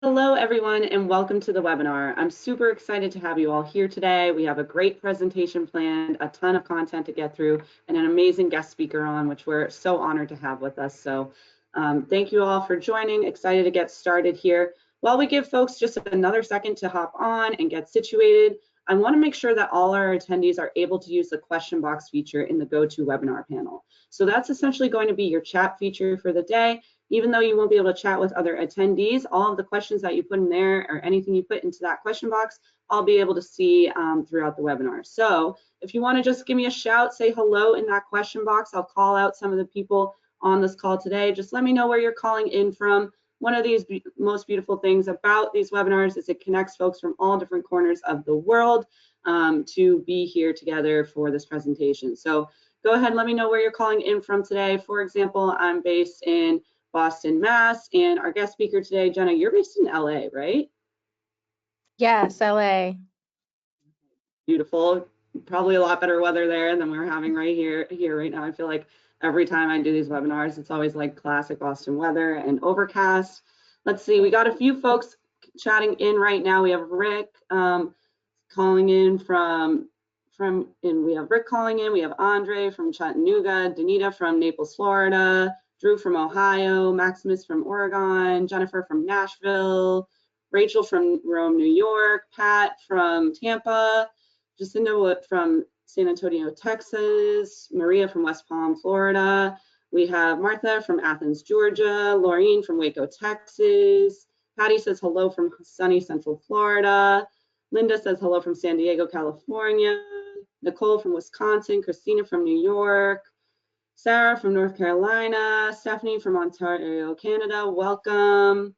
Hello, everyone, and welcome to the webinar. I'm super excited to have you all here today. We have a great presentation planned, a ton of content to get through, and an amazing guest speaker on, which we're so honored to have with us. So thank you all for joining. Excited to get started here. While we give folks just another second to hop on and get situated, I want to make sure that all our attendees are able to use the question box feature in the GoToWebinar panel. So that's essentially going to be your chat feature for the day. Even though you won't be able to chat with other attendees, all of the questions that you put in there or anything you put into that question box, I'll be able to see throughout the webinar. So if you want to just give me a shout, say hello in that question box, I'll call out some of the people on this call today. Just let me know where you're calling in from. One of these most beautiful things about these webinars is it connects folks from all different corners of the world to be here together for this presentation. So go ahead and let me know where you're calling in from today. For example, I'm based in Boston, Mass, and our guest speaker today, Jenna, you're based in LA, right? Yes, LA. Beautiful. Probably a lot better weather there than we're having right here right now. I feel like every time I do these webinars, it's always like classic Boston weather and overcast. Let's see, we got a few folks chatting in right now. We have Rick calling in and we have Rick calling in. We have Andre from Chattanooga, Danita from Naples, Florida, Drew from Ohio, Maximus from Oregon, Jennifer from Nashville, Rachel from Rome, New York, Pat from Tampa, Jacinda from San Antonio, Texas, Maria from West Palm, Florida. We have Martha from Athens, Georgia, Laureen from Waco, Texas. Patty says hello from sunny Central Florida. Linda says hello from San Diego, California. Nicole from Wisconsin, Christina from New York, Sarah from North Carolina, Stephanie from Ontario, Canada, welcome.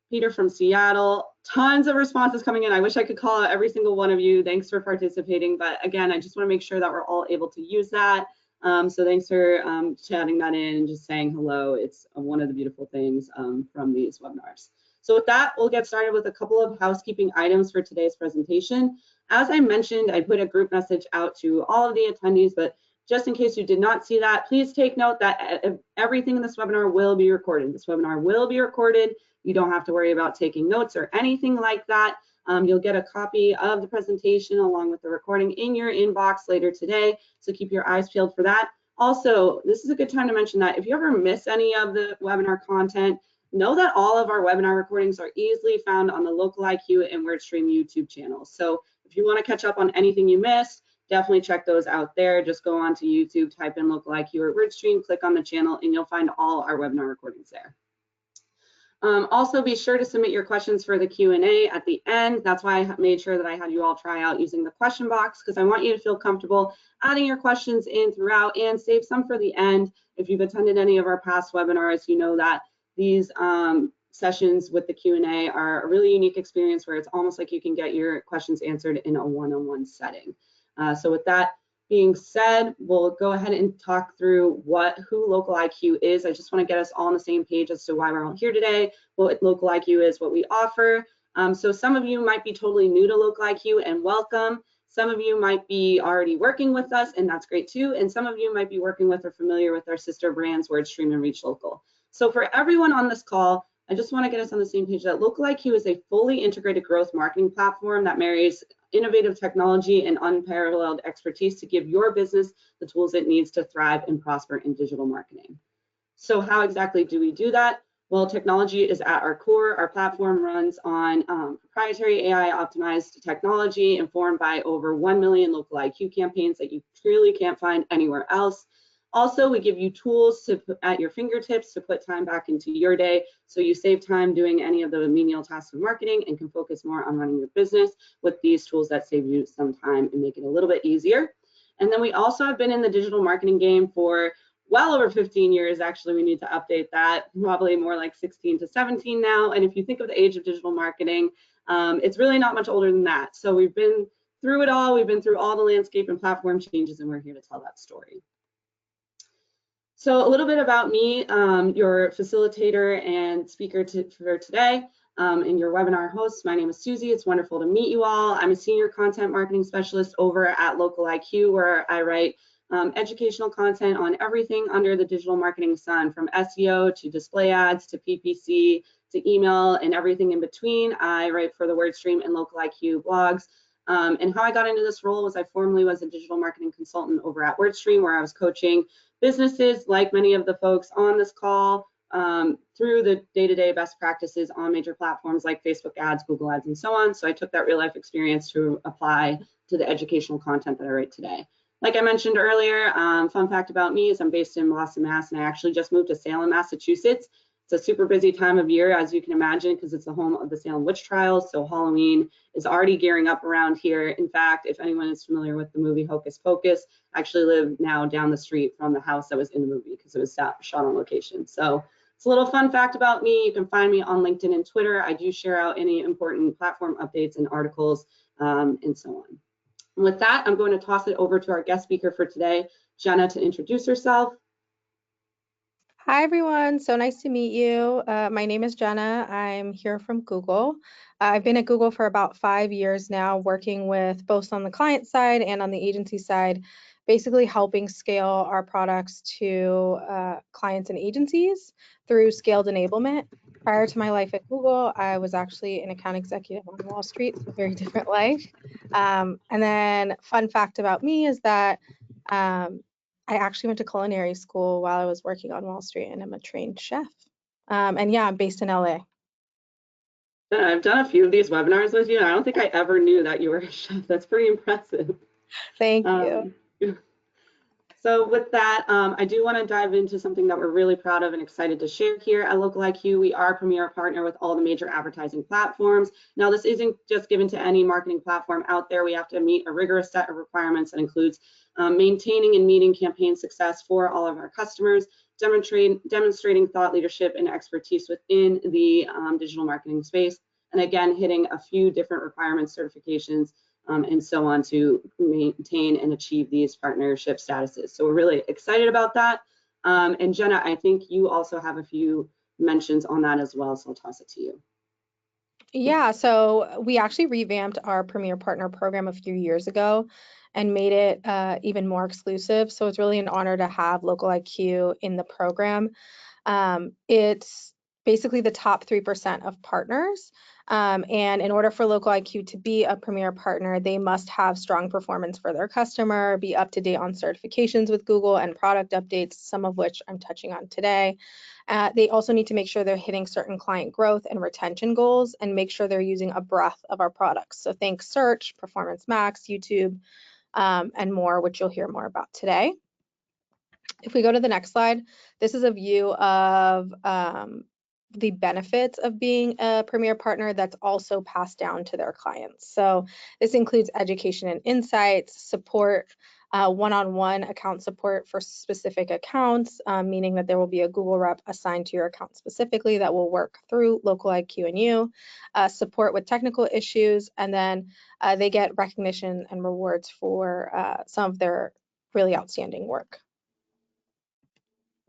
Peter from Seattle, tons of responses coming in. I wish I could call out every single one of you. Thanks for participating. But again, I just want to make sure that we're all able to use that. So thanks for chatting that in and just saying hello. It's one of the beautiful things from these webinars. So with that, we'll get started with a couple of housekeeping items for today's presentation. As I mentioned, I put a group message out to all of the attendees, but just in case you did not see that, please take note that everything in this webinar will be recorded. This webinar will be recorded. You don't have to worry about taking notes or anything like that. You'll get a copy of the presentation along with the recording in your inbox later today, so keep your eyes peeled for that. Also, this is a good time to mention that if you ever miss any of the webinar content, know that all of our webinar recordings are easily found on the Local IQ and WordStream YouTube channels. So if you want to catch up on anything you missed, definitely check those out there. Just go on to YouTube, type in Local IQ or WordStream, click on the channel, and you'll find all our webinar recordings there. Also, be sure to submit your questions for the Q&A at the end. That's why I made sure that I had you all try out using the question box, because I want you to feel comfortable adding your questions in throughout and save some for the end. If you've attended any of our past webinars, you know that these sessions with the Q&A are a really unique experience where it's almost like you can get your questions answered in a one-on-one setting. So with that being said, we'll go ahead and talk through who Local IQ is. I just want to get us all on the same page as to why we're all here today, what Local IQ is, what we offer. So some of you might be totally new to Local IQ, and welcome. Some of you might be already working with us, and that's great too. And some of you might be working with or familiar with our sister brands, WordStream and Reach Local. So for everyone on this call, I just want to get us on the same page that Local IQ is a fully integrated growth marketing platform that marries innovative technology and unparalleled expertise to give your business the tools it needs to thrive and prosper in digital marketing. So how exactly do we do that? Well, technology is at our core. Our platform runs on proprietary AI optimized technology informed by over 1 million Local IQ campaigns that you truly can't find anywhere else. Also, we give you tools to put at your fingertips to put time back into your day, so you save time doing any of the menial tasks of marketing and can focus more on running your business with these tools that save you some time and make it a little bit easier. And then we also have been in the digital marketing game for well over 15 years. Actually, we need to update that, probably more like 16 to 17 now. And if you think of the age of digital marketing, it's really not much older than that. So we've been through it all. We've been through all the landscape and platform changes, and we're here to tell that story. So a little bit about me, your facilitator and speaker for today, and your webinar host. My name is Susie. It's wonderful to meet you all. I'm a senior content marketing specialist over at Local IQ, where I write educational content on everything under the digital marketing sun, from SEO to display ads to PPC to email and everything in between. I write for the WordStream and Local IQ blogs. And how I got into this role was I formerly was a digital marketing consultant over at WordStream, where I was coaching businesses like many of the folks on this call through the day-to-day best practices on major platforms like Facebook ads, Google ads, and so on. So I took that real life experience to apply to the educational content that I write today. Like I mentioned earlier, fun fact about me is I'm based in Boston, Mass, and I actually just moved to Salem, Massachusetts. It's a super busy time of year, as you can imagine, because it's the home of the Salem witch trials. So Halloween is already gearing up around here. In fact, if anyone is familiar with the movie Hocus Pocus, I actually live now down the street from the house that was in the movie because it was shot on location. So it's a little fun fact about me. You can find me on LinkedIn and Twitter. I do share out any important platform updates and articles and so on. And with that, I'm going to toss it over to our guest speaker for today, Jenna, to introduce herself. Hi, everyone. So nice to meet you. My name is Jenna. I'm here from Google. I've been at Google for about 5 years now, working with both on the client side and on the agency side, basically helping scale our products to clients and agencies through scaled enablement. Prior to my life at Google, I was actually an account executive on Wall Street, so a very different life. And then fun fact about me is that I actually went to culinary school while I was working on Wall Street, and I'm a trained chef. And yeah, I'm based in LA. I've done a few of these webinars with you, and I don't think I ever knew that you were a chef. That's pretty impressive. Thank you. So with that, I do want to dive into something that we're really proud of and excited to share here at Local IQ. We are a premier partner with all the major advertising platforms. Now, this isn't just given to any marketing platform out there. We have to meet a rigorous set of requirements that includes maintaining and meeting campaign success for all of our customers, demonstrating thought leadership and expertise within the digital marketing space, and again, hitting a few different requirements, certifications, and so on to maintain and achieve these partnership statuses. So we're really excited about that. And Jenna, I think you also have a few mentions on that as well, so I'll toss it to you. Yeah, so we actually revamped our Premier Partner program a few years ago and made it even more exclusive. So it's really an honor to have Local IQ in the program. It's basically the top 3% of partners. And in order for Local IQ to be a premier partner, they must have strong performance for their customer, be up to date on certifications with Google and product updates, some of which I'm touching on today. They also need to make sure they're hitting certain client growth and retention goals and make sure they're using a breadth of our products. So think search, Performance Max, YouTube, and more, which you'll hear more about today. If we go to the next slide, this is a view of the benefits of being a premier partner that's also passed down to their clients. So this includes education and insights, support, one-on-one account support for specific accounts, meaning that there will be a Google rep assigned to your account specifically that will work through Local IQ and you, support with technical issues, and then they get recognition and rewards for some of their really outstanding work.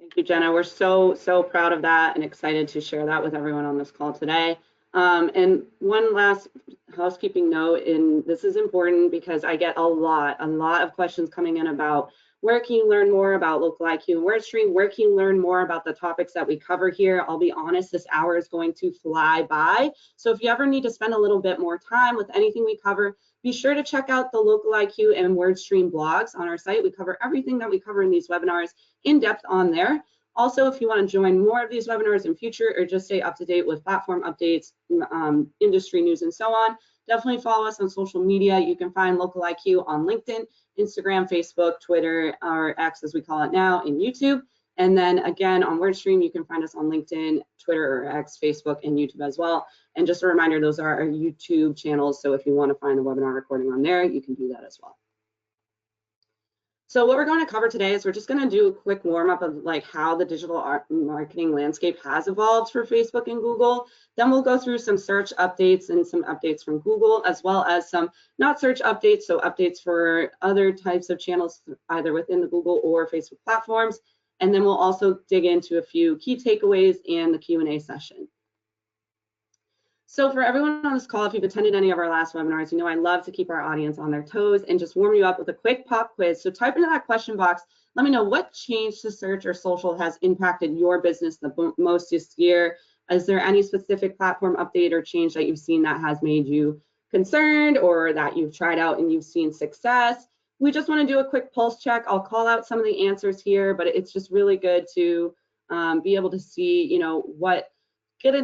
Thank you, Jenna. We're so proud of that and excited to share that with everyone on this call today. And one last housekeeping note, and this is important because I get a lot of questions coming in about where can you learn more about Local IQ and WordStream? Where can you learn more about the topics that we cover here? I'll be honest, this hour is going to fly by. So if you ever need to spend a little bit more time with anything we cover, be sure to check out the Local IQ and WordStream blogs on our site. We cover everything that we cover in these webinars in depth on there. Also, if you want to join more of these webinars in future or just stay up to date with platform updates, industry news, and so on, definitely follow us on social media. You can find Local IQ on LinkedIn, Instagram, Facebook, Twitter, or X as we call it now, and YouTube. And then again, on WordStream, you can find us on LinkedIn, Twitter, or X, Facebook, and YouTube as well. And just a reminder, those are our YouTube channels. So if you want to find the webinar recording on there, you can do that as well. So what we're going to cover today is we're just going to do a quick warm up of like how the digital marketing landscape has evolved for Facebook and Google. Then we'll go through some search updates and some updates from Google, as well as some not search updates, so updates for other types of channels, either within the Google or Facebook platforms. And then we'll also dig into a few key takeaways and the Q&A session. So for everyone on this call, if you've attended any of our last webinars, you know I love to keep our audience on their toes and just warm you up with a quick pop quiz. So type into that question box, let me know what change to search or social has impacted your business the most this year. Is there any specific platform update or change that you've seen that has made you concerned or that you've tried out and you've seen success? We just want to do a quick pulse check. I'll call out some of the answers here, but it's just really good to be able to see, you know,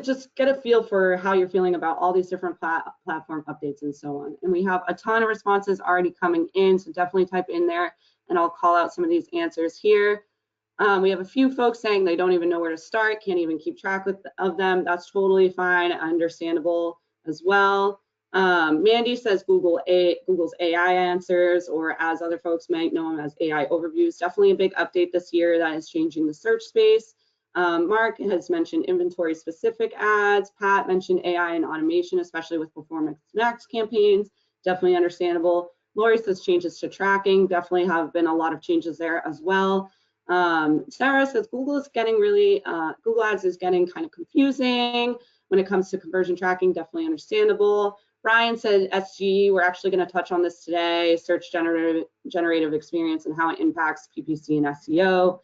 just get a feel for how you're feeling about all these different platform updates and so on. And we have a ton of responses already coming in, so definitely type in there and I'll call out some of these answers here. We have a few folks saying they don't even know where to start, can't even keep track of them. That's totally fine, understandable as well. Mandy says Google's AI answers, or as other folks might know them as AI overviews. Definitely a big update this year that is changing the search space. Mark has mentioned inventory specific ads. Pat mentioned AI and automation, especially with performance max campaigns. Definitely understandable. Lori says changes to tracking. Definitely have been a lot of changes there as well. Sarah says Google Ads is getting kind of confusing when it comes to conversion tracking. Definitely understandable. Brian said SGE, we're actually going to touch on this today, search generative experience and how it impacts PPC and SEO.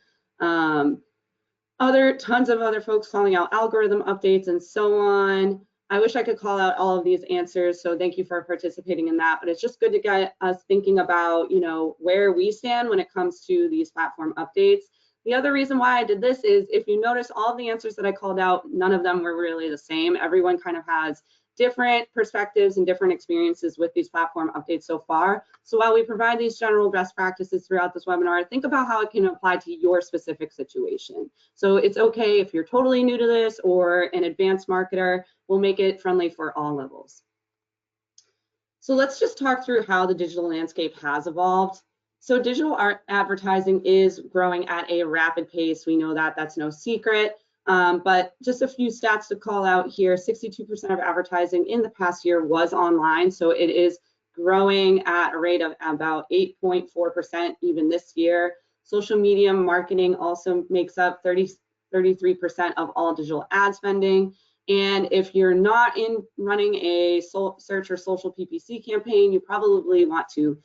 Tons of other folks calling out algorithm updates and so on. I wish I could call out all of these answers, so thank you for participating in that, but it's just good to get us thinking about, you know, where we stand when it comes to these platform updates. The other reason why I did this is, if you notice, all of the answers that I called out, none of them were really the same. Everyone kind of has different perspectives and different experiences with these platform updates so far. So while we provide these general best practices throughout this webinar, think about how it can apply to your specific situation. So it's okay if you're totally new to this or an advanced marketer. We'll make it friendly for all levels. So let's just talk through how the digital landscape has evolved. So digital advertising is growing at a rapid pace. We know that, that's no secret. But just a few stats to call out here. 62% of advertising in the past year was online. So it is growing at a rate of about 8.4% even this year. Social media marketing also makes up 33% of all digital ad spending. And if you're not running a search or social PPC campaign, you probably want to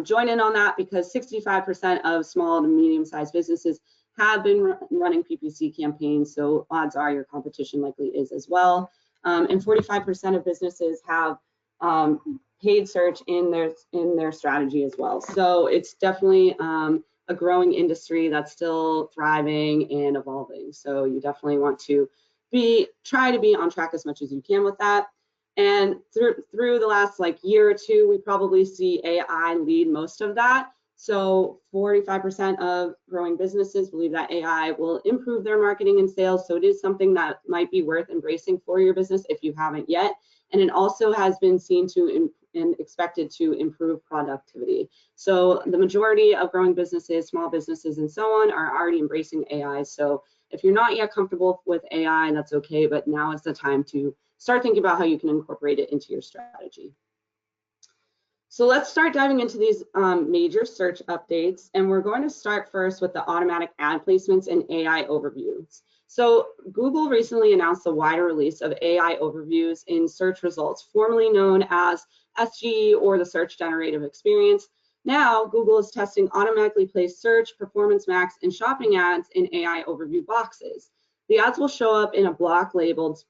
join in on that, because 65% of small to medium-sized businesses have been running PPC campaigns, so odds are your competition likely is as well. And 45% of businesses have paid search in their strategy as well. So it's definitely a growing industry that's still thriving and evolving. So you definitely want to try to be on track as much as you can with that. And through the last year or two, we probably see AI lead most of that. So 45% of growing businesses believe that AI will improve their marketing and sales. So it is something that might be worth embracing for your business if you haven't yet. And it also has been seen to and expected to improve productivity. So the majority of growing businesses, small businesses, and so on are already embracing AI. So if you're not yet comfortable with AI, that's okay, but now is the time to start thinking about how you can incorporate it into your strategy. So let's start diving into these major search updates, and we're going to start first with the automatic ad placements and AI overviews. So Google recently announced a wider release of AI overviews in search results, formerly known as SGE or the Search Generative Experience. Now, Google is testing automatically placed search, performance max, and shopping ads in AI overview boxes. The ads will show up in a block labeled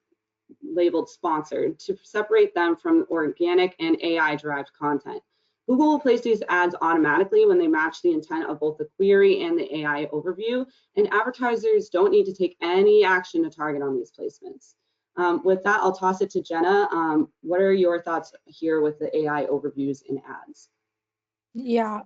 sponsored to separate them from organic and AI-derived content. Google will place these ads automatically when they match the intent of both the query and the AI overview, and advertisers don't need to take any action to target on these placements. With that, I'll toss it to Jenna. What are your thoughts here with the AI overviews in ads? Yeah,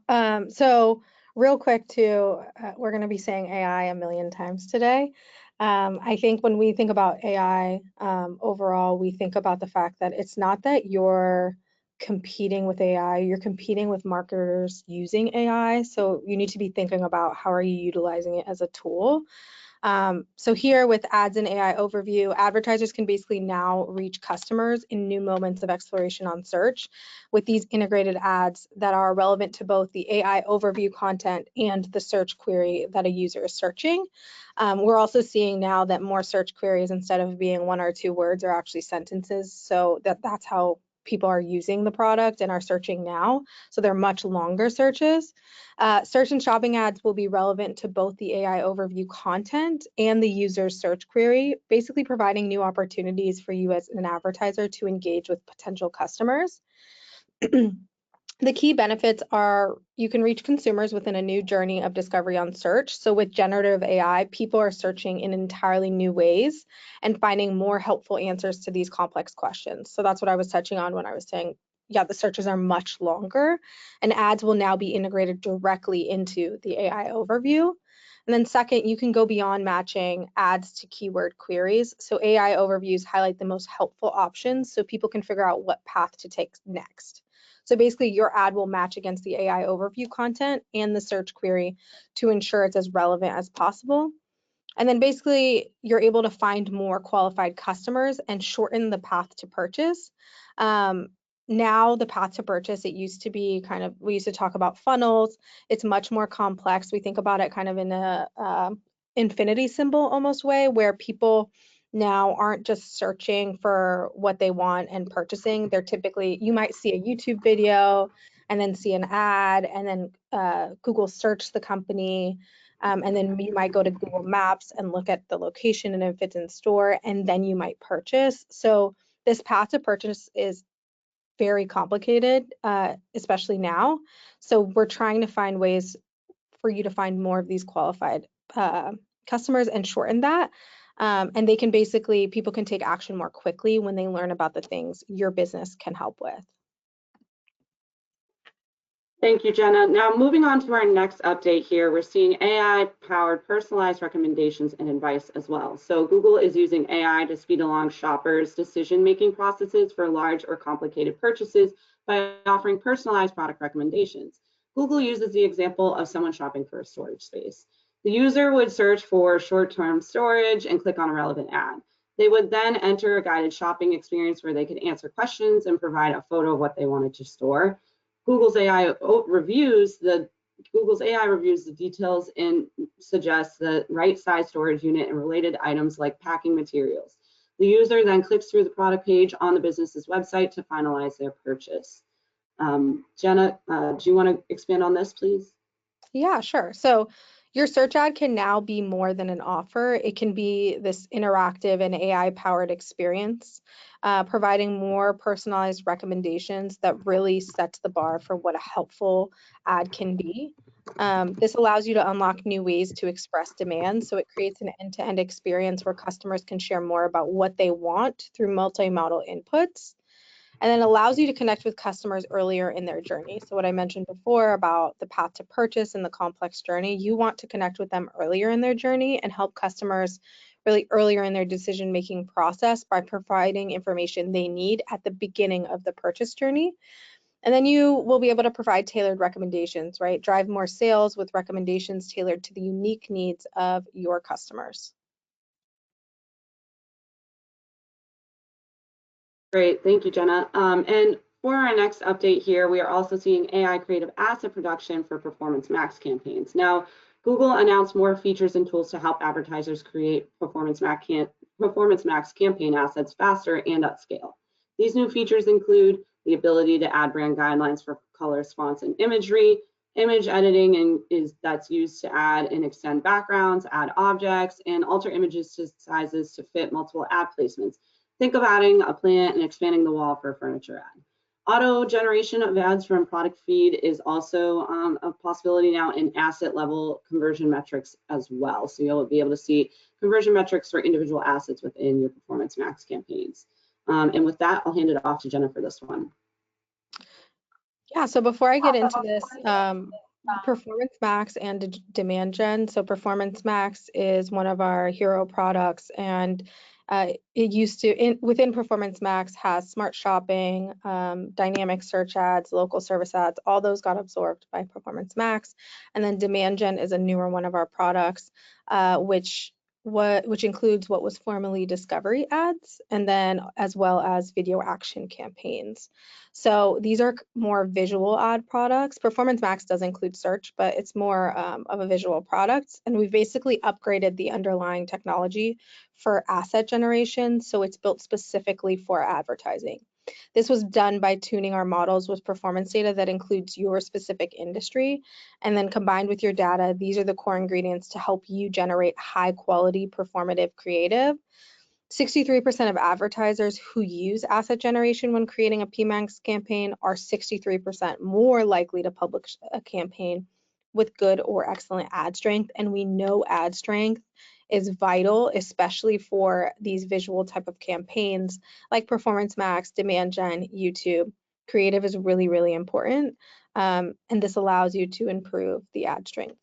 so real quick too, we're going to be saying AI a million times today. I think when we think about AI overall, we think about the fact that it's not that you're competing with AI, you're competing with marketers using AI. So you need to be thinking about how are you utilizing it as a tool. So here with ads and AI overview, advertisers can basically now reach customers in new moments of exploration on search with these integrated ads that are relevant to both the AI overview content and the search query that a user is searching. We're also seeing now that more search queries, instead of being 1 or 2 words, are actually sentences. So that's how people are using the product and are searching now. So they're much longer searches. Search and shopping ads will be relevant to both the AI overview content and the user's search query, basically providing new opportunities for you as an advertiser to engage with potential customers. The key benefits are you can reach consumers within a new journey of discovery on search. So with generative AI, people are searching in entirely new ways and finding more helpful answers to these complex questions. So that's what I was touching on when I was saying, yeah, the searches are much longer and ads will now be integrated directly into the AI overview. And then second, you can go beyond matching ads to keyword queries. So AI overviews highlight the most helpful options so people can figure out what path to take next. So basically your ad will match against the AI overview content and the search query to ensure it's as relevant as possible. And then basically you're able to find more qualified customers and shorten the path to purchase. Now the path to purchase, it used to be kind of, we used to talk about funnels. It's much more complex. We think about it kind of in a infinity symbol almost way, where people now aren't just searching for what they want and purchasing. They're typically, you might see a YouTube video and then see an ad and then Google search the company. And then you might go to Google Maps and look at the location and if it's in store, and then you might purchase. So this path to purchase is very complicated, especially now. So we're trying to find ways for you to find more of these qualified customers and shorten that. And they can basically, people can take action more quickly when they learn about the things your business can help with. Thank you, Jenna. Now moving on to our next update here, we're seeing AI-powered personalized recommendations and advice as well. So Google is using AI to speed along shoppers' decision-making processes for large or complicated purchases by offering personalized product recommendations. Google uses the example of someone shopping for a storage space. The user would search for short-term storage and click on a relevant ad. They would then enter a guided shopping experience where they could answer questions and provide a photo of what they wanted to store. Google AI reviews the details and suggests the right size storage unit and related items like packing materials. The user then clicks through the product page on the business's website to finalize their purchase. Jenna, do you want to expand on this, please? Yeah, sure. So your search ad can now be more than an offer. It can be this interactive and AI-powered experience, providing more personalized recommendations that really sets the bar for what a helpful ad can be. This allows you to unlock new ways to express demand. So it creates an end-to-end experience where customers can share more about what they want through multimodal inputs. And then allows you to connect with customers earlier in their journey. So what I mentioned before about the path to purchase and the complex journey, you want to connect with them earlier in their journey and help customers really earlier in their decision-making process by providing information they need at the beginning of the purchase journey. And then you will be able to provide tailored recommendations, right? Drive more sales with recommendations tailored to the unique needs of your customers. Great, thank you, Jenna. And for our next update here, we are also seeing AI creative asset production for Performance Max campaigns. Now, Google announced more features and tools to help advertisers create Performance Max campaign assets faster and at scale. These new features include the ability to add brand guidelines for colors, fonts, and imagery, image editing that's used to add and extend backgrounds, add objects, and alter images to sizes to fit multiple ad placements. Think of adding a plant and expanding the wall for a furniture ad. Auto generation of ads from product feed is also a possibility now in asset level conversion metrics as well. So you'll be able to see conversion metrics for individual assets within your Performance Max campaigns. And with that, I'll hand it off to Jenna for this one. Yeah, so before I get into this, Performance Max and Demand Gen. So Performance Max is one of our hero products, and it used to, within Performance Max, has smart shopping, dynamic search ads, local service ads, all those got absorbed by Performance Max. And then Demand Gen is a newer one of our products, which includes what was formerly discovery ads, and then as well as video action campaigns. So these are more visual ad products. Performance Max does include search, but it's more of a visual product. And we've basically upgraded the underlying technology for asset generation. So it's built specifically for advertising. This was done by tuning our models with performance data that includes your specific industry. And then combined with your data, these are the core ingredients to help you generate high quality performative creative. 63% of advertisers who use asset generation when creating a PMAX campaign are 63% more likely to publish a campaign with good or excellent ad strength. And we know ad strength is vital, especially for these visual type of campaigns like Performance Max, Demand Gen, YouTube. Creative is really, really important. And this allows you to improve the ad strength.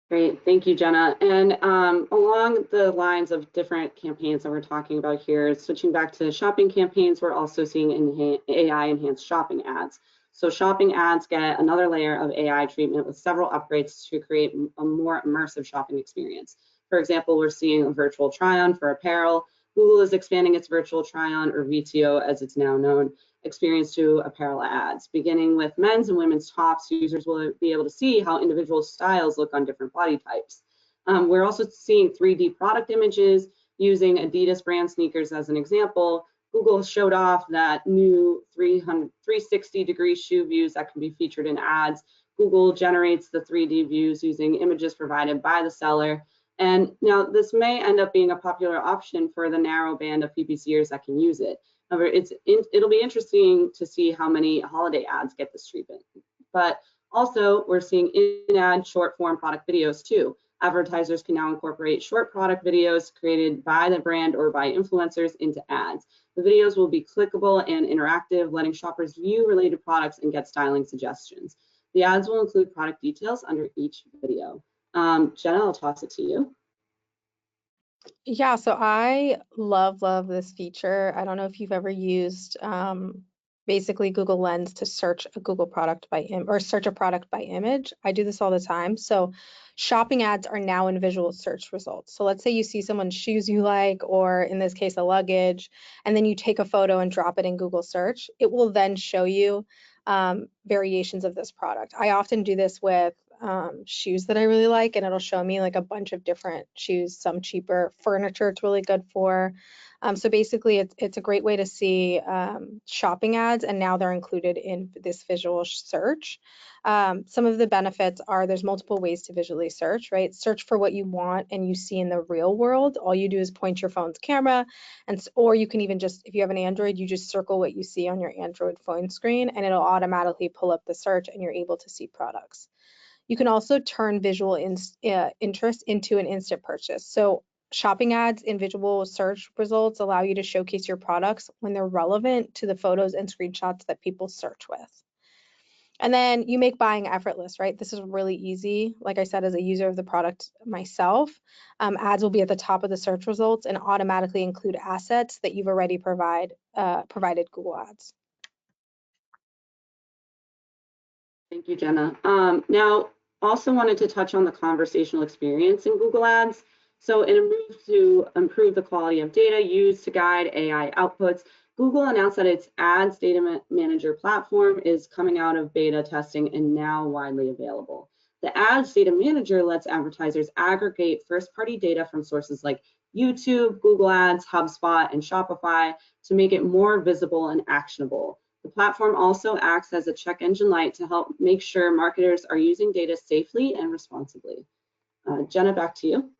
Great, thank you, Jenna. And along the lines of different campaigns that we're talking about here, switching back to shopping campaigns, we're also seeing AI-enhanced shopping ads. So shopping ads get another layer of AI treatment with several upgrades to create a more immersive shopping experience. For example, we're seeing a virtual try-on for apparel. Google is expanding its virtual try-on, or VTO as it's now known, experience to apparel ads. Beginning with men's and women's tops, users will be able to see how individual styles look on different body types. We're also seeing 3D product images using Adidas brand sneakers as an example. Google showed off that new 360-degree shoe views that can be featured in ads. Google generates the 3D views using images provided by the seller. And now this may end up being a popular option for the narrow band of PPCers that can use it. However, it'll be interesting to see how many holiday ads get this treatment. But also, we're seeing in-ad short-form product videos too. Advertisers can now incorporate short product videos created by the brand or by influencers into ads. The videos will be clickable and interactive, letting shoppers view related products and get styling suggestions. The ads will include product details under each video. Jenna, I'll toss it to you. Yeah, so I love this feature. I don't know if you've ever used basically Google Lens to search a Google product by or search a product by image. I do this all the time. So shopping ads are now in visual search results. So let's say you see someone's shoes you like, or in this case, a luggage, and then you take a photo and drop it in Google search. It will then show you variations of this product. I often do this with shoes that I really like, and it'll show me like a bunch of different shoes, some cheaper. Furniture it's really good for. So basically it's a great way to see shopping ads, and now they're included in this visual search. Some of the benefits are there's multiple ways to visually search, right? Search for what you want and you see in the real world. All you do is point your phone's camera, or you can even just, if you have an Android, you just circle what you see on your Android phone screen and it'll automatically pull up the search and you're able to see products. You can also turn visual interest into an instant purchase. So shopping ads in visual search results allow you to showcase your products when they're relevant to the photos and screenshots that people search with. And then you make buying effortless, right? This is really easy. Like I said, as a user of the product myself, ads will be at the top of the search results and automatically include assets that you've already provided Google Ads. Thank you, Jenna. Now, also wanted to touch on the conversational experience in Google Ads. So in a move to improve the quality of data used to guide AI outputs, Google announced that its Ads Data Manager platform is coming out of beta testing and now widely available. The Ads Data Manager lets advertisers aggregate first-party data from sources like YouTube, Google Ads, HubSpot, and Shopify to make it more visible and actionable. The platform also acts as a check engine light to help make sure marketers are using data safely and responsibly. Jenna, back to you.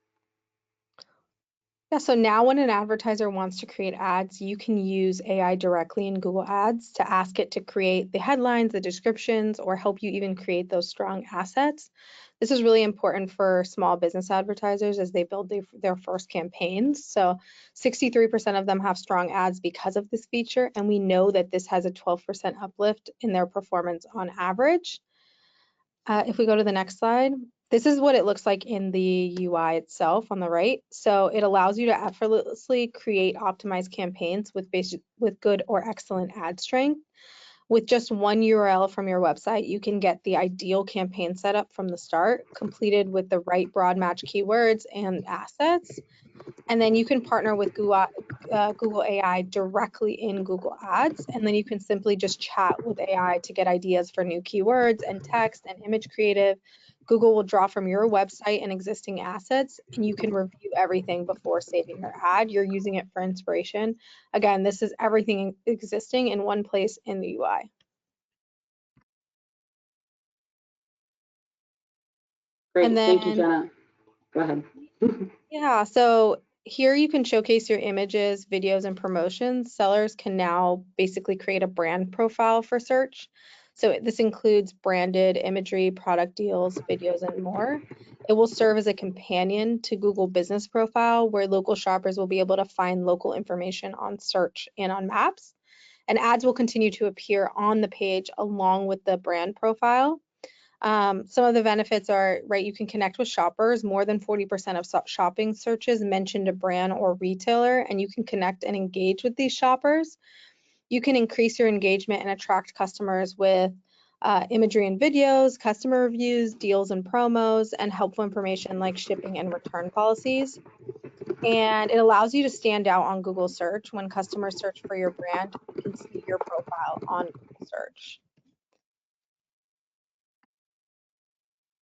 Yeah, so now when an advertiser wants to create ads, you can use AI directly in Google Ads to ask it to create the headlines, the descriptions, or help you even create those strong assets. This is really important for small business advertisers as they build their first campaigns. So 63% of them have strong ads because of this feature, and we know that this has a 12% uplift in their performance on average. If we go to the next slide, this is what it looks like in the UI itself on the right. So it allows you to effortlessly create optimized campaigns with good or excellent ad strength. With just one URL from your website, you can get the ideal campaign setup from the start, completed with the right broad match keywords and assets. And then you can partner with Google AI directly in Google Ads. And then you can simply just chat with AI to get ideas for new keywords and text and image creative Google will draw from your website and existing assets, and you can review everything before saving your ad. You're using it for inspiration. Again, this is everything existing in one place in the UI. Great, And thank you, then, Jenna. Go ahead. yeah, so here you can showcase your images, videos, and promotions. Sellers can now basically create a brand profile for search. So this includes branded imagery, product deals, videos, and more. It will serve as a companion to Google Business Profile, where local shoppers will be able to find local information on search and on maps. And ads will continue to appear on the page along with the brand profile. Some of the benefits are, right, you can connect with shoppers. More than 40% of shopping searches mentioned a brand or retailer, and you can connect and engage with these shoppers. You can increase your engagement and attract customers with imagery and videos, customer reviews, deals and promos, and helpful information like shipping and return policies. And it allows you to stand out on Google search. When customers search for your brand, they can see your profile on Google search.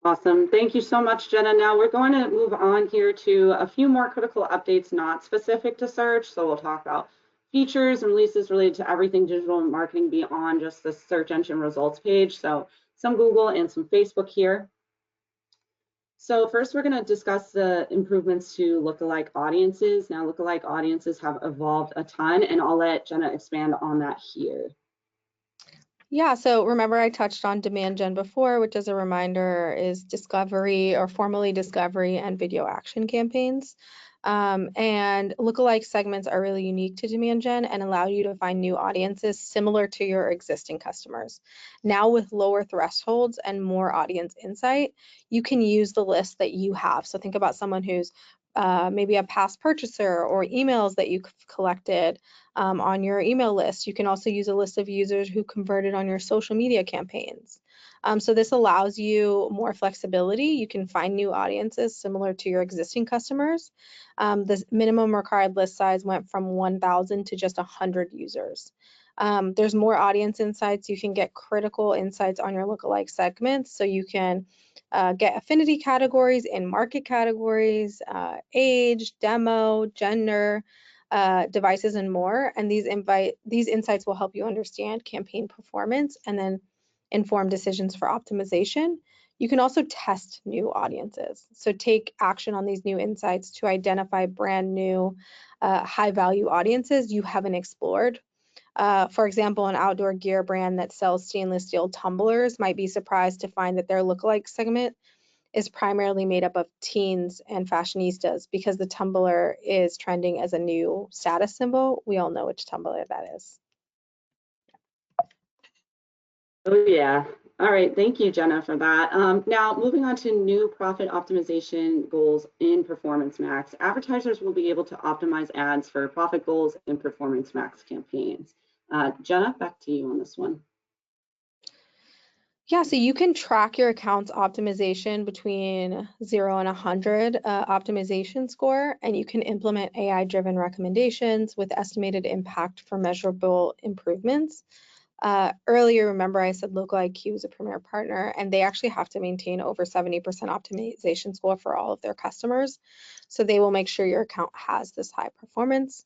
Awesome. Thank you so much, Jenna. Now we're going to move on here to a few more critical updates not specific to search. So we'll talk about features and releases related to everything digital marketing beyond just the search engine results page. So some Google and some Facebook here. So first, we're going to discuss the improvements to lookalike audiences. Now, lookalike audiences have evolved a ton, and I'll let Jenna expand on that here. Yeah, so remember I touched on demand gen before, which as a reminder is discovery or formally discovery and video action campaigns. And lookalike segments are really unique to demand gen and allow you to find new audiences similar to your existing customers. Now with lower thresholds and more audience insight, you can use the list that you have. So think about someone who's maybe a past purchaser or emails that you've collected on your email list. You can also use a list of users who converted on your social media campaigns. So this allows you more flexibility. You can find new audiences similar to your existing customers. The minimum required list size went from 1,000 to just 100 users. There's more audience insights. You can get critical insights on your lookalike segments. So you can get affinity categories and market categories, age, demo, gender, devices, and more. And these insights will help you understand campaign performance and then inform decisions for optimization. You can also test new audiences. So take action on these new insights to identify brand new high value audiences you haven't explored. For example, an outdoor gear brand that sells stainless steel tumblers might be surprised to find that their lookalike segment is primarily made up of teens and fashionistas because the tumbler is trending as a new status symbol. We all know which tumbler that is. Oh, yeah. All right. Thank you, Jenna, for that. Now, moving on to new profit optimization goals in Performance Max. Advertisers will be able to optimize ads for profit goals in Performance Max campaigns. Jenna, back to you on this one. Yeah, so you can track your account's optimization between 0 and 100 optimization score, and you can implement AI-driven recommendations with estimated impact for measurable improvements. Earlier, remember I said Local IQ is a premier partner, and they actually have to maintain over 70% optimization score for all of their customers. So they will make sure your account has this high performance.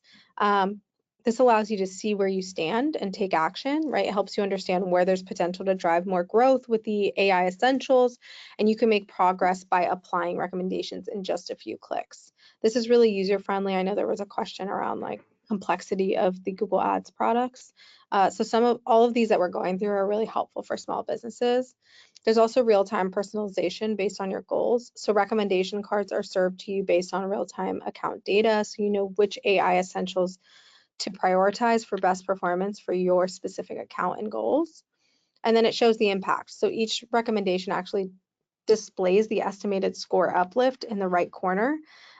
This allows you to see where you stand and take action, right? It helps you understand where there's potential to drive more growth with the AI essentials, and you can make progress by applying recommendations in just a few clicks. This is really user-friendly. I know there was a question around like complexity of the Google Ads products. So all of these that we're going through are really helpful for small businesses. There's also real-time personalization based on your goals. So recommendation cards are served to you based on real-time account data, so you know which AI essentials to prioritize for best performance for your specific account and goals. And then it shows the impact. So each recommendation actually displays the estimated score uplift in the right corner.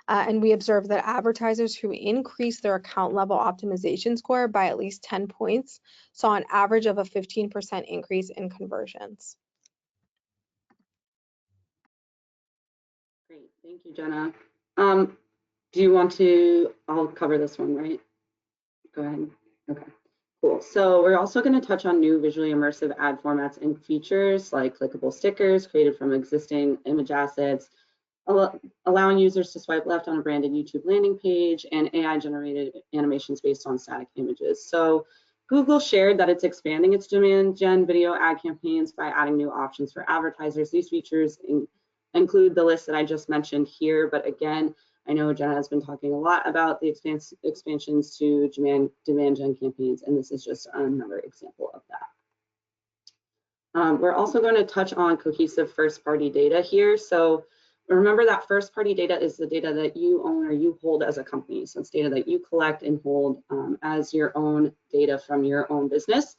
And we observed that advertisers who increase their account level optimization score by at least 10 points saw an average of a 15% increase in conversions. Great. Thank you, Jenna. Do you want to, I'll cover this one, right? Go ahead. Okay. Cool. So we're also going to touch on new visually immersive ad formats and features like clickable stickers created from existing image assets, allowing users to swipe left on a branded YouTube landing page, and AI-generated animations based on static images. So Google shared that it's expanding its demand gen video ad campaigns by adding new options for advertisers. These features include the list that I just mentioned here, but again, I know Jenna has been talking a lot about the expansions to demand gen campaigns, and this is just another example of that. We're also going to touch on cohesive first-party data here. So remember that first-party data is the data that you own or you hold as a company. So it's data that you collect and hold as your own data from your own business.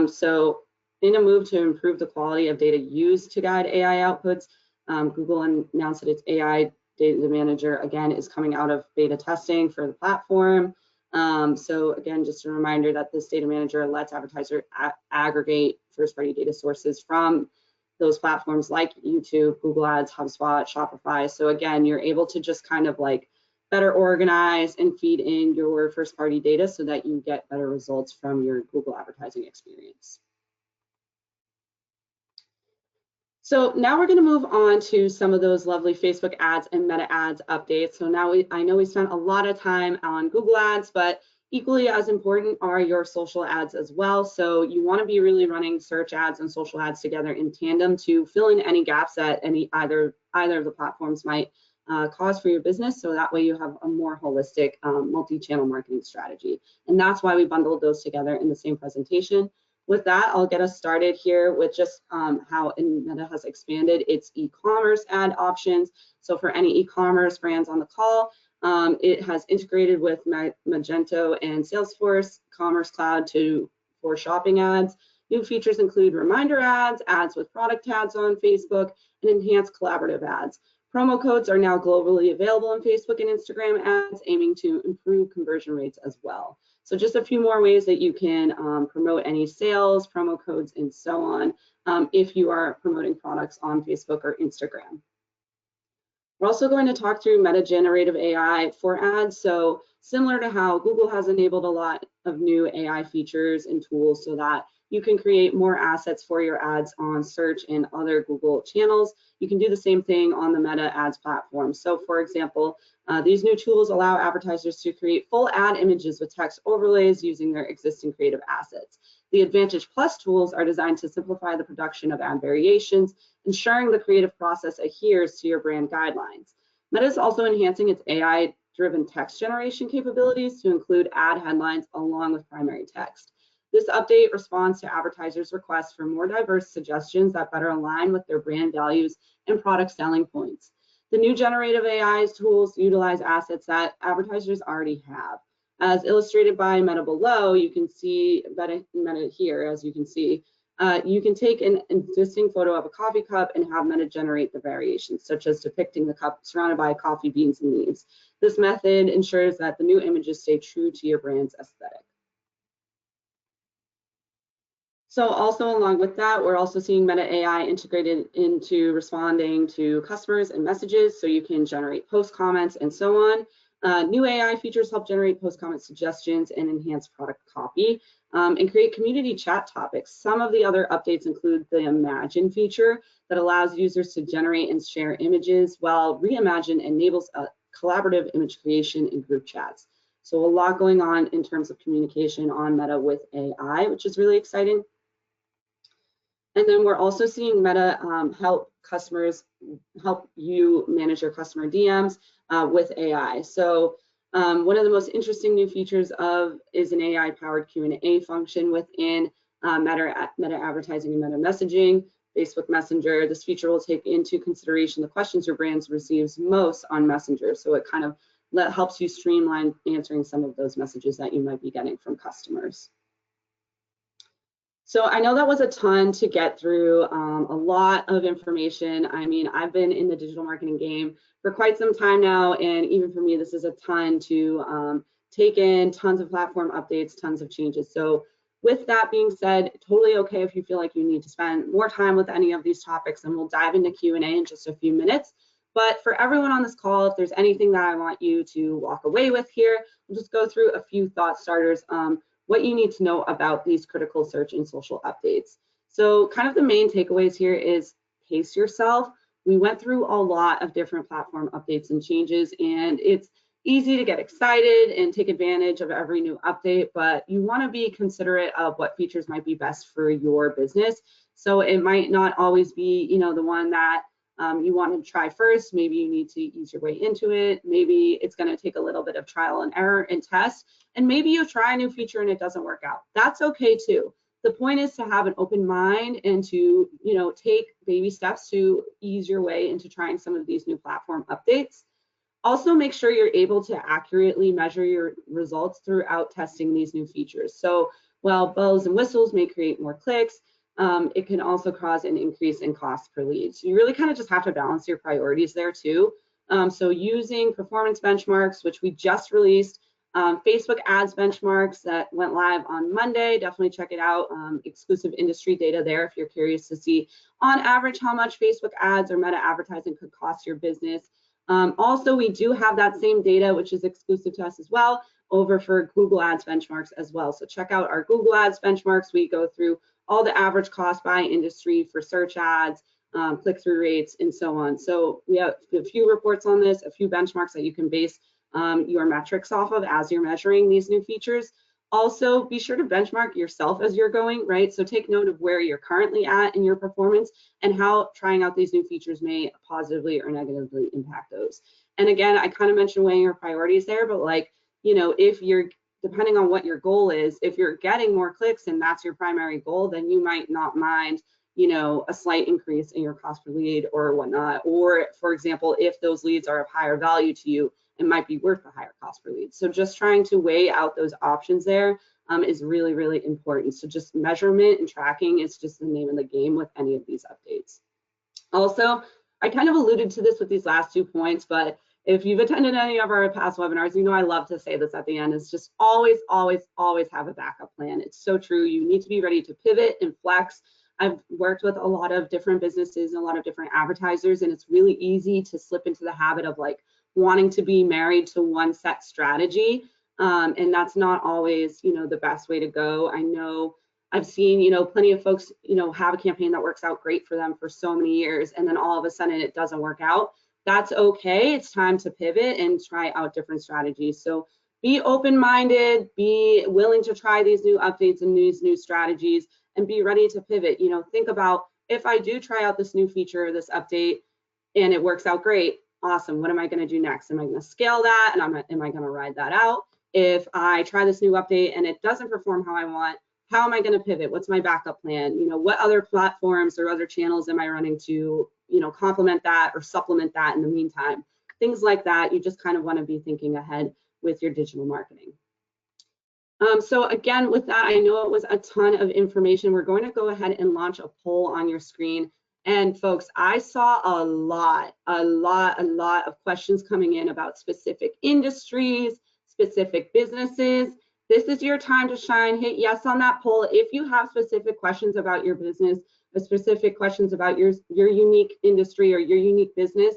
So in a move to improve the quality of data used to guide AI outputs, Google announced that its AI Data Manager, again, is coming out of beta testing for the platform. So again, just a reminder that this data manager lets advertisers aggregate first-party data sources from those platforms like YouTube, Google Ads, HubSpot, Shopify. So again, you're able to just kind of like better organize and feed in your first-party data so that you get better results from your Google advertising experience. So now we're going to move on to some of those lovely Facebook ads and Meta ads updates. So now I know we spent a lot of time on Google ads, but equally as important are your social ads as well. So you want to be really running search ads and social ads together in tandem to fill in any gaps that either of the platforms might cause for your business. So that way you have a more holistic multi-channel marketing strategy. And that's why we bundled those together in the same presentation. With that, I'll get us started here with just how Meta has expanded its e-commerce ad options. So for any e-commerce brands on the call, it has integrated with Magento and Salesforce Commerce Cloud for shopping ads. New features include reminder ads, ads with product tags on Facebook, and enhanced collaborative ads. Promo codes are now globally available on Facebook and Instagram ads, aiming to improve conversion rates as well. So just a few more ways that you can promote any sales, promo codes, and so on if you are promoting products on Facebook or Instagram. We're also going to talk through Meta Generative AI for ads. So similar to how Google has enabled a lot of new AI features and tools so that you can create more assets for your ads on search and other Google channels, you can do the same thing on the Meta ads platform. So for example, these new tools allow advertisers to create full ad images with text overlays using their existing creative assets. The Advantage Plus tools are designed to simplify the production of ad variations, ensuring the creative process adheres to your brand guidelines. Meta is also enhancing its AI-driven text generation capabilities to include ad headlines along with primary text. This update responds to advertisers' requests for more diverse suggestions that better align with their brand values and product selling points. The new generative AI tools utilize assets that advertisers already have. As illustrated by Meta below, you can see Meta here, as you can see. You can take an existing photo of a coffee cup and have Meta generate the variations, such as depicting the cup surrounded by coffee beans and leaves. This method ensures that the new images stay true to your brand's aesthetic. So also along with that, we're also seeing Meta AI integrated into responding to customers and messages, so you can generate post comments and so on. New AI features help generate post comment suggestions and enhance product copy and create community chat topics. Some of the other updates include the Imagine feature that allows users to generate and share images, while Reimagine enables a collaborative image creation in group chats. So a lot going on in terms of communication on Meta with AI, which is really exciting. And then we're also seeing Meta help you manage your customer DMs with AI. So one of the most interesting new features is an AI-powered Q&A function within Meta advertising and Meta messaging, Facebook Messenger. This feature will take into consideration the questions your brand receives most on Messenger. So it kind of helps you streamline answering some of those messages that you might be getting from customers. So I know that was a ton to get through, a lot of information. I mean, I've been in the digital marketing game for quite some time now, and even for me, this is a ton to take in, tons of platform updates, tons of changes. So with that being said, totally okay if you feel like you need to spend more time with any of these topics, and we'll dive into Q&A in just a few minutes. But for everyone on this call, if there's anything that I want you to walk away with here, we'll just go through a few thought starters. what you need to know about these critical search and social updates. So kind of the main takeaways here is pace yourself. We went through a lot of different platform updates and changes, and it's easy to get excited and take advantage of every new update, but you want to be considerate of what features might be best for your business. So it might not always be, the one that you want to try first. Maybe you need to ease your way into it. Maybe it's going to take a little bit of trial and error and test. And maybe you try a new feature and it doesn't work out. That's okay too. The point is to have an open mind and to, take baby steps to ease your way into trying some of these new platform updates. Also, make sure you're able to accurately measure your results throughout testing these new features. So while bells and whistles may create more clicks, it can also cause an increase in cost per lead. So you really kind of just have to balance your priorities there too. So using performance benchmarks, which we just released, Facebook ads benchmarks that went live on Monday, definitely check it out. Exclusive industry data there if you're curious to see on average how much Facebook ads or meta advertising could cost your business. Also, we do have that same data, which is exclusive to us as well, over for Google Ads benchmarks as well. So check out our Google Ads benchmarks. We go through all the average cost by industry for search ads, click-through rates, and so on. So we have a few reports on this, a few benchmarks that you can base your metrics off of as you're measuring these new features. Also, be sure to benchmark yourself as you're going, right? So take note of where you're currently at in your performance and how trying out these new features may positively or negatively impact those. And again, I kind of mentioned weighing your priorities there, but if you're, depending on what your goal is, if you're getting more clicks and that's your primary goal, then you might not mind, a slight increase in your cost per lead or whatnot. Or for example, if those leads are of higher value to you, it might be worth a higher cost per lead. So just trying to weigh out those options there is really, really important. So just measurement and tracking is just the name of the game with any of these updates. Also, I kind of alluded to this with these last 2 points, but if you've attended any of our past webinars, I love to say this at the end, is just always, always, always have a backup plan. It's so true. You need to be ready to pivot and flex. I've worked with a lot of different businesses and a lot of different advertisers, and it's really easy to slip into the habit of wanting to be married to one set strategy. And that's not always, the best way to go. I know I've seen, plenty of folks, have a campaign that works out great for them for so many years, and then all of a sudden it doesn't work out. That's okay. It's time to pivot and try out different strategies. So be open-minded, be willing to try these new updates and these new strategies, and be ready to pivot. Think about, if I do try out this new feature, this update, and it works out great, awesome. What am I going to do next? Am I going to scale that? And am I going to ride that out? If I try this new update and it doesn't perform how I want, how am I going to pivot? What's my backup plan? What other platforms or other channels am I running to, complement that or supplement that in the meantime? Things like that. You just kind of want to be thinking ahead with your digital marketing. So again, with that, I know it was a ton of information. We're going to go ahead and launch a poll on your screen. And folks, I saw a lot of questions coming in about specific industries, specific businesses. This is your time to shine. Hit yes on that poll if you have specific questions about your business, or specific questions about your unique industry or your unique business.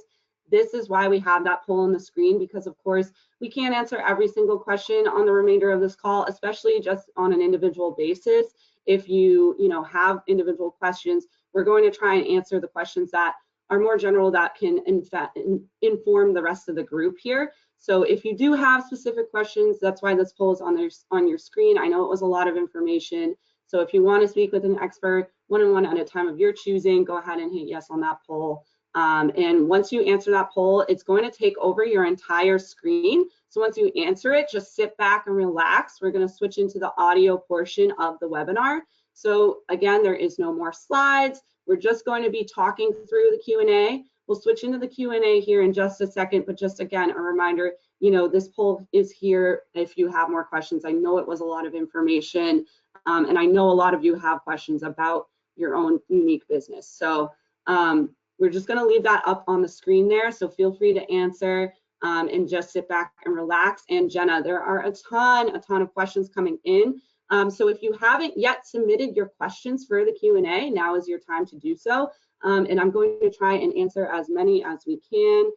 This is why we have that poll on the screen, because of course we can't answer every single question on the remainder of this call, especially just on an individual basis. If you have individual questions, we're going to try and answer the questions that are more general that can in fact inform the rest of the group here. So if you do have specific questions, that's why this poll is on your screen. I know it was a lot of information. So if you want to speak with an expert one-on-one at a time of your choosing, go ahead and hit yes on that poll. And once you answer that poll, it's going to take over your entire screen. So once you answer it, just sit back and relax. We're going to switch into the audio portion of the webinar. So again, there is no more slides. We're just going to be talking through the Q&A. We'll switch into the Q&A here in just a second, but just again, a reminder, this poll is here if you have more questions. I know it was a lot of information, and I know a lot of you have questions about your own unique business. So we're just going to leave that up on the screen there. So feel free to answer and just sit back and relax. And Jenna, there are a ton of questions coming in. So if you haven't yet submitted your questions for the Q&A, now is your time to do so. And I'm going to try and answer as many as we can.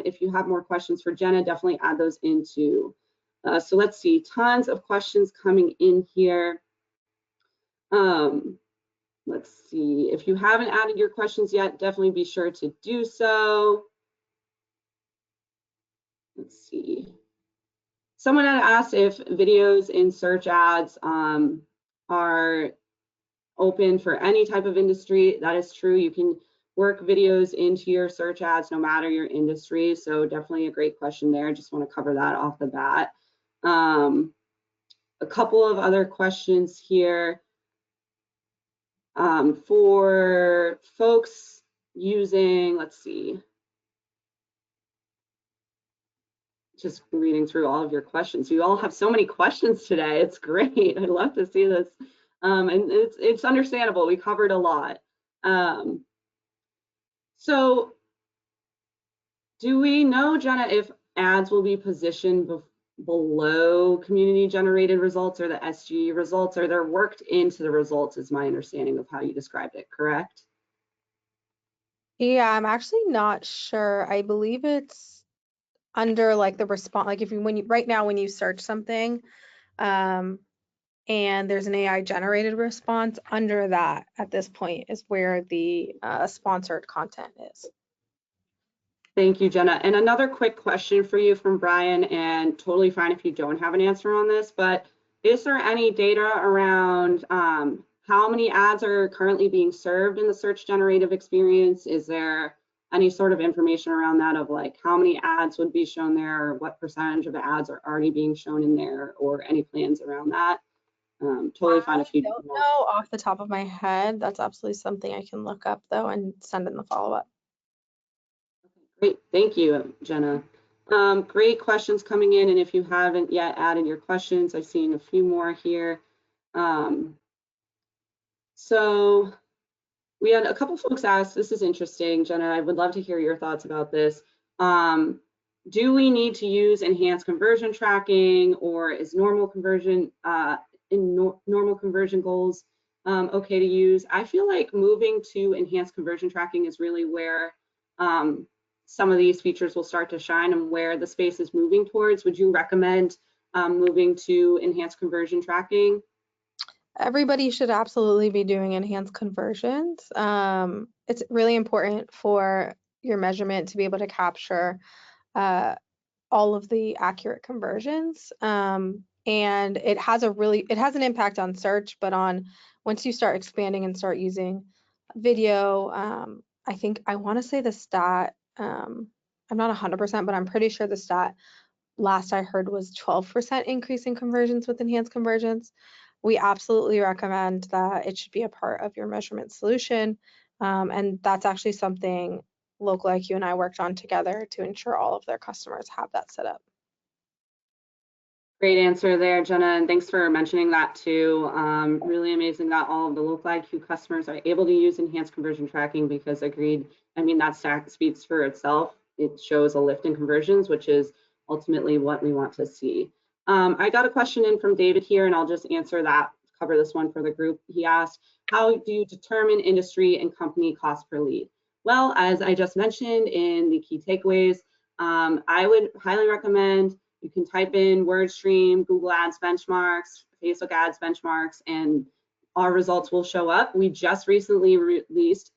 If you have more questions for Jenna, definitely add those into So let's see, tons of questions coming in here. Let's see, if you haven't added your questions yet, definitely be sure to do so. Let's see. Someone had asked if videos in search ads are open for any type of industry. That is true. You can work videos into your search ads no matter your industry. So definitely a great question there. Just want to cover that off the bat. A couple of other questions here. For folks using, let's see, just reading through all of your questions. You all have so many questions today. It's great. I love to see this. And it's understandable. We covered a lot. So do we know, Jenna, if ads will be positioned below community generated results or the SG results, or they're worked into the results, is my understanding of how you described it, correct? Yeah, I'm actually not sure. I believe it's under like the response, like if you right now when you search something, and there's an AI generated response, under that at this point is where the sponsored content is. Thank you, Jenna. And another quick question for you from Brian, and totally fine if you don't have an answer on this, but is there any data around how many ads are currently being served in the search generative experience? Is there any sort of information around that of like how many ads would be shown there, or what percentage of the ads are already being shown in there, or any plans around that? Totally fine if you don't know off the top of my head. That's absolutely something I can look up though and send in the follow-up. Great, thank you, Jenna. Great questions coming in, and if you haven't yet added your questions, I've seen a few more here. So we had a couple folks ask, this is interesting, Jenna, I would love to hear your thoughts about this. Do we need to use enhanced conversion tracking, or is normal conversion normal conversion goals okay to use? I feel like moving to enhanced conversion tracking is really where some of these features will start to shine and where the space is moving towards. Would you recommend moving to enhanced conversion tracking? Everybody should absolutely be doing enhanced conversions. It's really important for your measurement to be able to capture all of the accurate conversions. And it has an impact on search, but once you start expanding and start using video, I want to say the stat, I'm not 100%, but I'm pretty sure the stat last I heard was 12% increase in conversions with enhanced conversions. We absolutely recommend that it should be a part of your measurement solution. And that's actually something Local IQ and I worked on together to ensure all of their customers have that set up. Great answer there, Jenna, and thanks for mentioning that too. Really amazing that all of the Local IQ customers are able to use enhanced conversion tracking, because agreed, I mean, that stat speaks for itself. It shows a lift in conversions, which is ultimately what we want to see. I got a question in from David here, and I'll just answer that, cover this one for the group. He asked, how do you determine industry and company cost per lead? Well, as I just mentioned in the key takeaways, I would highly recommend you can type in WordStream, Google Ads benchmarks, Facebook Ads benchmarks, and our results will show up. We just recently released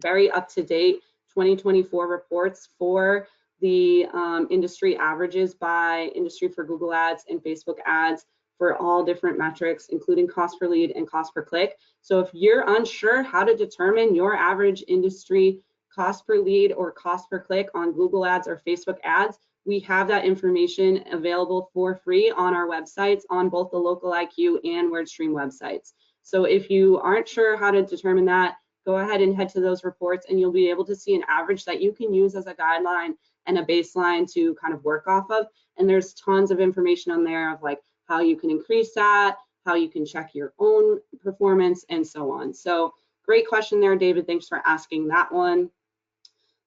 very up-to-date 2024 reports for the industry averages by industry for Google Ads and Facebook Ads for all different metrics, including cost per lead and cost per click. So if you're unsure how to determine your average industry cost per lead or cost per click on Google Ads or Facebook Ads, we have that information available for free on our websites, on both the Local IQ and WordStream websites. So if you aren't sure how to determine that, go ahead and head to those reports, and you'll be able to see an average that you can use as a guideline and a baseline to kind of work off of. And there's tons of information on there of like how you can increase that, how you can check your own performance, and so on. So great question there, David. Thanks for asking that one.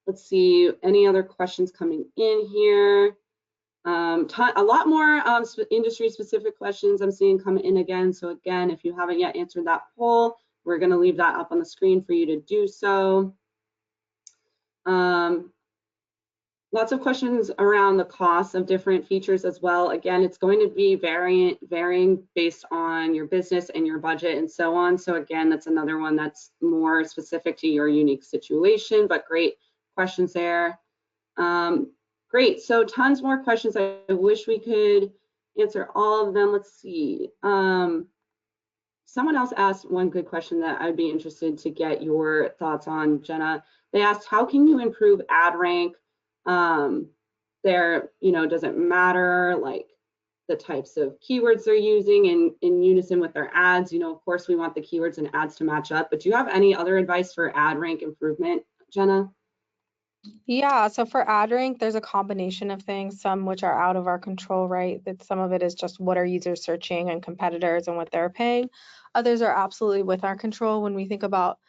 Let's see, any other questions coming in here? A lot more industry-specific questions I'm seeing come in again. So again, if you haven't yet answered that poll, we're going to leave that up on the screen for you to do so. Lots of questions around the cost of different features as well. Again, it's going to be varying based on your business and your budget and so on. So again, that's another one that's more specific to your unique situation, but great questions there. Great, so tons more questions. I wish we could answer all of them. Let's see. Someone else asked one good question that I'd be interested to get your thoughts on, Jenna. They asked, how can you improve ad rank? Does it matter like the types of keywords they're using in unison with their ads? Of course we want the keywords and ads to match up, but do you have any other advice for ad rank improvement, Jenna? Yeah, so for ad rank, there's a combination of things, some which are out of our control, right? That some of it is just what are users searching and competitors and what they're paying. Others are absolutely with our control when we think about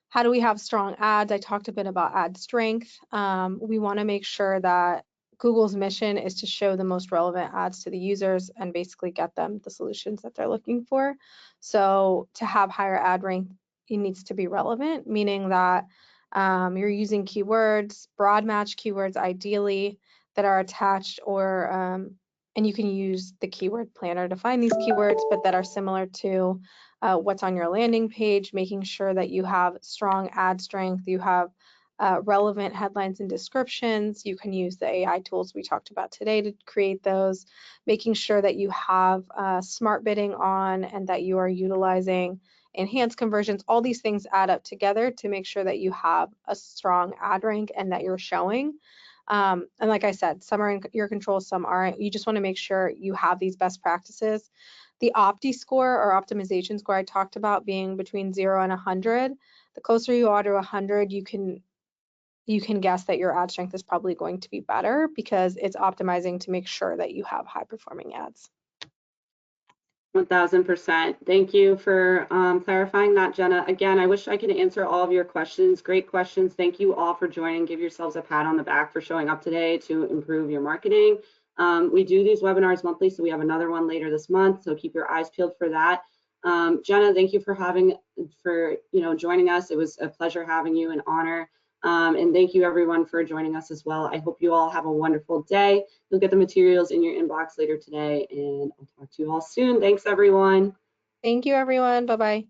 how do we have strong ads. I talked a bit about ad strength. We want to make sure that Google's mission is to show the most relevant ads to the users and basically get them the solutions that they're looking for. So to have higher ad rank, it needs to be relevant, meaning that you're using keywords, broad match keywords ideally that are attached and you can use the keyword planner to find these keywords, but that are similar to what's on your landing page, making sure that you have strong ad strength, you have relevant headlines and descriptions. You can use the AI tools we talked about today to create those, making sure that you have smart bidding on and that you are utilizing enhanced conversions. All these things add up together to make sure that you have a strong ad rank and that you're showing. And like I said, some are in your control, some aren't. You just want to make sure you have these best practices. The Opti score or optimization score I talked about being between 0 and 100. The closer you are to 100, you can guess that your ad strength is probably going to be better because it's optimizing to make sure that you have high performing ads. 1000%. Thank you for clarifying that, Jenna. Again, I wish I could answer all of your questions. Great questions. Thank you all for joining. Give yourselves a pat on the back for showing up today to improve your marketing. We do these webinars monthly, so we have another one later this month, so keep your eyes peeled for that. Jenna, thank you for joining us. It was a pleasure having you, an honor. And thank you everyone for joining us as well. I hope you all have a wonderful day. You'll get the materials in your inbox later today, and I'll talk to you all soon. Thanks everyone. Thank you everyone. Bye-bye.